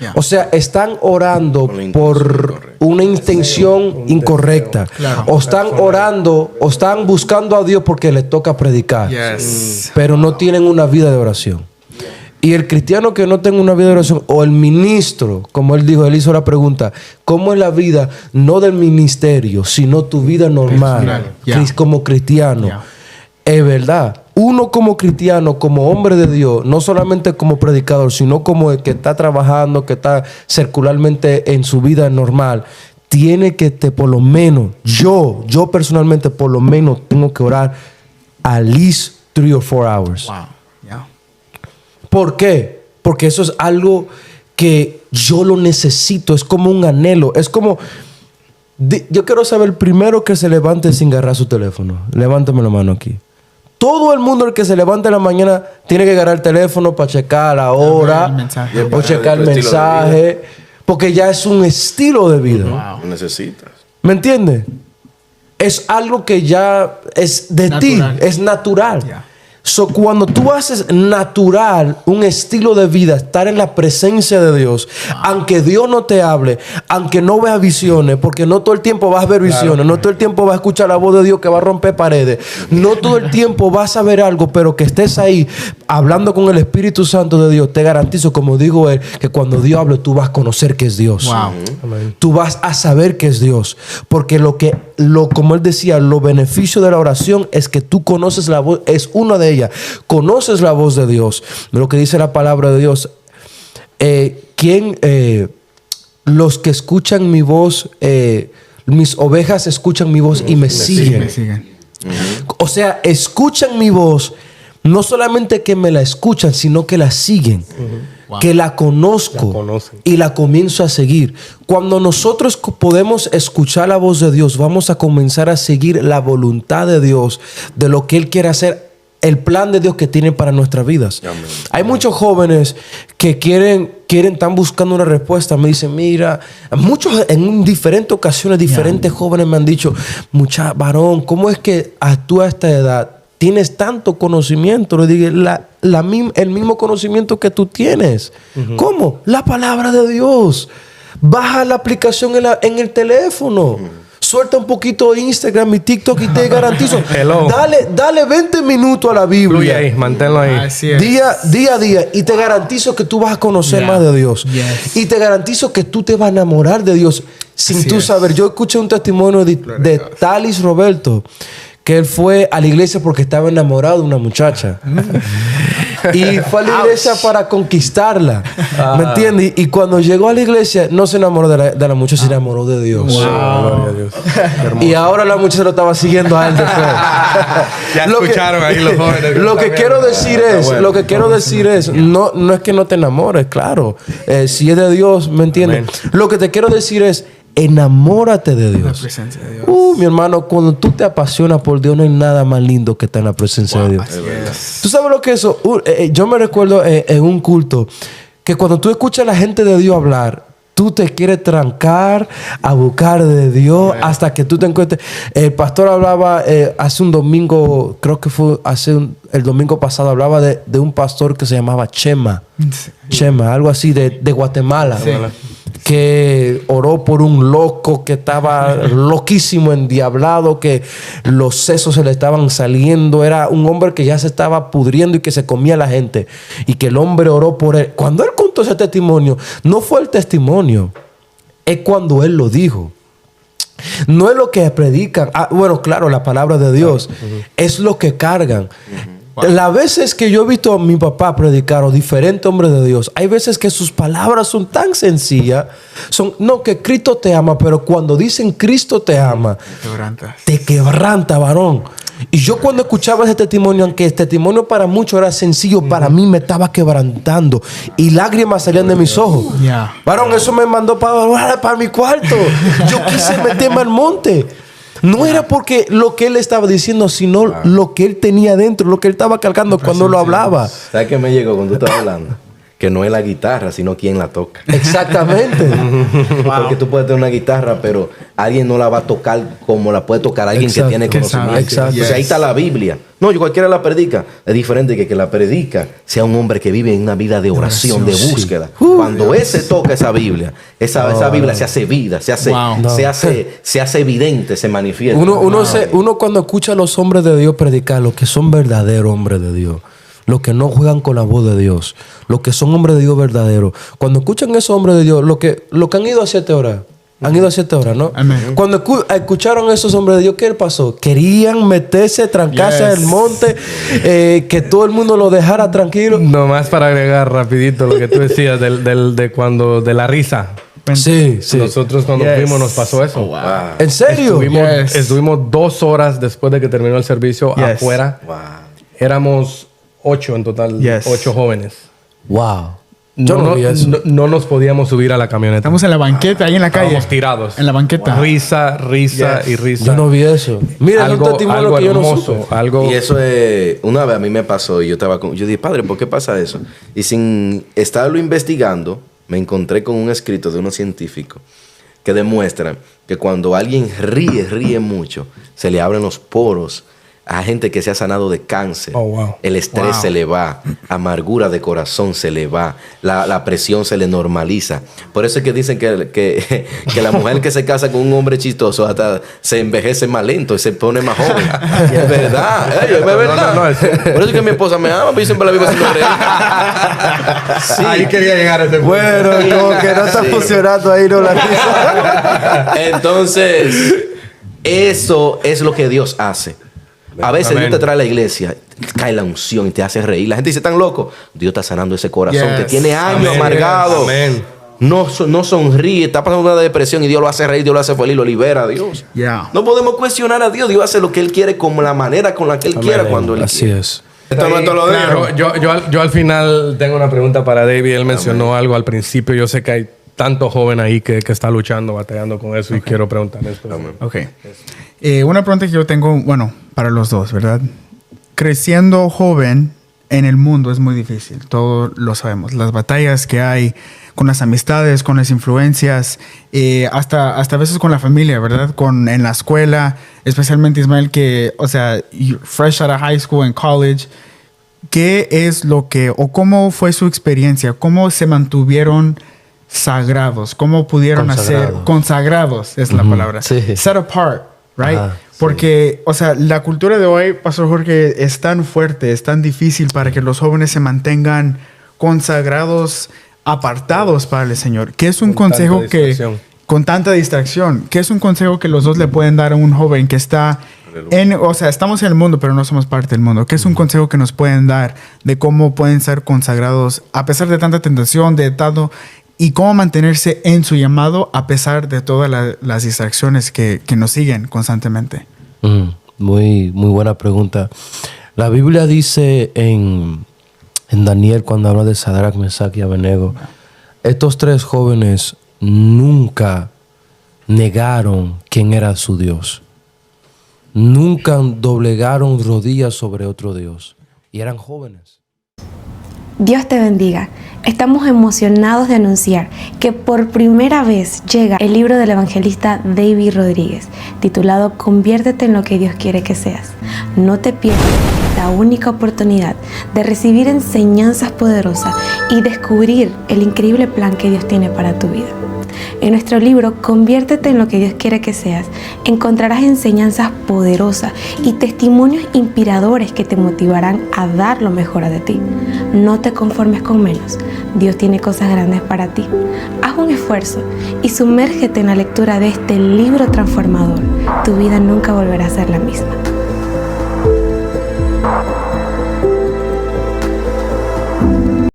Yeah. O sea, están orando Con la intención por incorrecta. una intención incorrecta. Claro. O están orando o están buscando a Dios porque les toca predicar. Yes. Pero no tienen una vida de oración. Y el cristiano que no tenga una vida de oración, o el ministro, como él dijo, él hizo la pregunta, ¿cómo es la vida no del ministerio, sino tu vida normal, Personal. Yeah. como cristiano? Yeah. Es verdad. Uno como cristiano, como hombre de Dios, no solamente como predicador, sino como el que está trabajando, que está circularmente en su vida normal, tiene que por lo menos, yo personalmente por lo menos tengo que orar at least 3 or 4 hours. Wow. Yeah. ¿Por qué? Porque eso es algo que yo lo necesito, es como un anhelo, es como... Yo quiero saber el primero que se levante sin agarrar su teléfono. Levántame la mano aquí. Todo el mundo el que se levanta en la mañana tiene que agarrar el teléfono para checar la hora El mensaje. o checar el Tu estilo de mensaje, porque ya es un estilo de vida. Lo necesitas. ¿Me entiendes? Es algo que ya es de Natural. ti, es natural. Yeah. So, cuando tú haces natural un estilo de vida, estar en la presencia de Dios, aunque Dios no te hable, aunque no veas visiones, porque no todo el tiempo vas a ver visiones, no todo el tiempo vas a escuchar la voz de Dios que va a romper paredes, no todo el tiempo vas a ver algo, pero que estés ahí hablando con el Espíritu Santo de Dios, te garantizo, como digo él, que cuando Dios hable, tú vas a conocer que es Dios. Wow. Tú vas a saber que es Dios. Porque como él decía, los beneficios de la oración es que tú conoces la voz, es una de ellas. Conoces la voz de Dios. Lo que dice la palabra de Dios. Los que escuchan mi voz, mis ovejas escuchan mi voz y me siguen. Me siguen. O sea, escuchan mi voz. No solamente que me la escuchan, sino que la siguen. Wow. Que la conozco La conocen. y la comienzo a seguir. Cuando nosotros podemos escuchar la voz de Dios, vamos a comenzar a seguir la voluntad de Dios, de lo que Él quiere hacer, el plan de Dios que tiene para nuestras vidas. Amén. Hay muchos jóvenes que están buscando una respuesta. Me dicen, mira, muchos en diferentes ocasiones, diferentes jóvenes me han dicho, varón, ¿cómo es que tú a esta edad tienes tanto conocimiento? Le digo, el mismo conocimiento que tú tienes. ¿Cómo? La palabra de Dios. Baja la aplicación en el teléfono. Suelta un poquito Instagram y TikTok y te garantizo. Hello. Dale 20 minutos a la Fluye Biblia. ahí, manténlo ahí. Así es. Día a día. Y te garantizo que tú vas a conocer Yeah. más de Dios. Yes. Y te garantizo que tú te vas a enamorar de Dios sin Así tú es. saber. Yo escuché un testimonio de Talis Roberto, que él fue a la iglesia porque estaba enamorado de una muchacha. Y fue a la iglesia para conquistarla. ¿Me entiendes? Y cuando llegó a la iglesia, no se enamoró de la muchacha, se enamoró de Dios. Gloria a Dios. Y ahora la muchacha lo estaba siguiendo a él después. Ya Lo que- escucharon ahí los jóvenes. Lo que quiero decir es, bueno. lo que quiero decir es, no es que no te enamores, claro. Si es de Dios, ¿me entiendes? Amén. Lo que te quiero decir es, enamórate de La Dios. presencia de Dios. Mi hermano, cuando tú te apasionas por Dios, no hay nada más lindo que estar en la presencia de Dios. Así es. ¿Tú sabes lo que es eso? Yo me recuerdo en un culto que cuando tú escuchas a la gente de Dios hablar, tú te quieres trancar a buscar de Dios hasta que tú te encuentres. El pastor hablaba hace un domingo, creo que fue el domingo pasado, hablaba de un pastor que se llamaba Chema. Chema, algo así de Guatemala. Sí. Que oró por un loco que estaba loquísimo, endiablado, que los sesos se le estaban saliendo. Era un hombre que ya se estaba pudriendo y que se comía a la gente. Y que el hombre oró por él. Cuando él contó ese testimonio, no fue el testimonio, es cuando él lo dijo. No es lo que predican. Bueno, claro, la palabra de Dios es lo que cargan. Las veces que yo he visto a mi papá predicar o diferentes hombres de Dios, hay veces que sus palabras son tan sencillas, no que Cristo te ama, pero cuando dicen Cristo te ama, Quebrantas. te quebranta, varón. Y yo cuando escuchaba ese testimonio, aunque el testimonio para muchos era sencillo, para mí me estaba quebrantando y lágrimas salían de mis ojos. Yeah. Varón, eso me mandó para mi cuarto. Yo quise meterme al monte. No era porque lo que él estaba diciendo, sino lo que él tenía dentro, lo que él estaba cargando cuando lo hablaba. ¿Sabes qué me llegó cuando tú estabas hablando? que no es la guitarra, sino quién la toca. Exactamente. Porque tú puedes tener una guitarra, pero alguien no la va a tocar como la puede tocar alguien Exacto. que tiene conocimiento. Exacto. Entonces ahí está la Biblia. No, yo cualquiera la predica. Es diferente que la predica sea un hombre que vive en una vida de oración, de búsqueda. Cuando ese toca esa Biblia, esa Biblia se hace vida, se hace evidente, se manifiesta. Uno cuando escucha a los hombres de Dios predicar, los que son verdaderos hombres de Dios, los que no juegan con la voz de Dios, los que son hombres de Dios verdaderos, cuando escuchan a esos hombres de Dios, los que han ido a 7 horas, ¿no? Amén. Cuando escucharon a esos hombres de Dios, ¿qué pasó? Querían meterse, trancarse en el monte, que todo el mundo lo dejara tranquilo. Nomás para agregar rapidito lo que tú decías de la risa. Sí. Nosotros cuando fuimos nos pasó eso. Wow. ¿En serio? Estuvimos 2 horas después de que terminó el servicio afuera. Wow. Éramos 8 en total, 8 jóvenes. Wow. Yo no vi eso. No nos podíamos subir a la camioneta. Estamos en la banqueta, ahí en la calle. Estábamos tirados. En la banqueta. Risa y risa. Yo no vi eso. Mira, algo, un testimonio algo que yo no hermoso. supe. Algo... Y eso es, una vez a mí me pasó y yo dije, padre, ¿por qué pasa eso? Y sin estarlo investigando, me encontré con un escrito de unos científicos que demuestran que cuando alguien ríe mucho, se le abren los poros. A gente que se ha sanado de cáncer, el estrés se le va, amargura de corazón se le va, la presión se le normaliza. Por eso es que dicen que la mujer que se casa con un hombre chistoso hasta se envejece más lento y se pone más joven. Y es verdad, es verdad. No, por eso es que mi esposa me ama, pero yo siempre la vivo haciendo reír. Sí. Ahí quería llegar a ese punto. Bueno, como que no está funcionando ahí, no la risa. Entonces, eso es lo que Dios hace. A veces Dios te trae a la iglesia, cae la unción y te hace reír. La gente dice, ¿están locos? Dios está sanando ese corazón que tiene años amargado. Amén. No sonríe, está pasando una depresión y Dios lo hace reír, Dios lo hace feliz, lo libera a Dios. No podemos cuestionar a Dios. Dios hace lo que Él quiere con la manera con la que Él quiera cuando Él Así quiere. es. Esto no es todo lo Claro, yo al final tengo una pregunta para David. Él mencionó algo al principio. Yo sé que hay tanto joven ahí que está luchando, batallando con eso y quiero preguntarle esto. Ok. Una pregunta que yo tengo, bueno, para los dos, ¿verdad? Creciendo joven en el mundo es muy difícil, todos lo sabemos. Las batallas que hay con las amistades, con las influencias, hasta a veces con la familia, ¿verdad? En la escuela, especialmente Ismael, que, o sea, fresh out of high school and college, ¿qué es lo que, o cómo fue su experiencia? ¿Cómo se mantuvieron sagrados? ¿Cómo pudieron hacer consagrados? Es la palabra. Sí. Set apart, right? Ajá, porque, o sea, la cultura de hoy, Pastor Jorge, es tan fuerte, es tan difícil para que los jóvenes se mantengan consagrados, apartados para el Señor. ¿Qué es un consejo con tanta distracción? ¿Qué es un consejo que los dos le pueden dar a un joven que está o sea, estamos en el mundo, pero no somos parte del mundo? ¿Qué es un consejo que nos pueden dar de cómo pueden ser consagrados a pesar de tanta tentación, de tanto, y cómo mantenerse en su llamado a pesar de todas las distracciones que nos siguen constantemente? Muy buena pregunta. La Biblia dice en Daniel, cuando habla de Sadrach, Mesach y Abednego, estos 3 jóvenes nunca negaron quién era su Dios. Nunca doblegaron rodillas sobre otro Dios. Y eran jóvenes. Dios te bendiga. Estamos emocionados de anunciar que por primera vez llega el libro del evangelista David Rodríguez, titulado Conviértete en lo que Dios quiere que seas. No te pierdas la única oportunidad de recibir enseñanzas poderosas y descubrir el increíble plan que Dios tiene para tu vida. En nuestro libro Conviértete en lo que Dios quiere que seas, encontrarás enseñanzas poderosas y testimonios inspiradores que te motivarán a dar lo mejor de ti. No te conformes con menos. Dios tiene cosas grandes para ti. Haz un esfuerzo y sumérgete en la lectura de este libro transformador. Tu vida nunca volverá a ser la misma.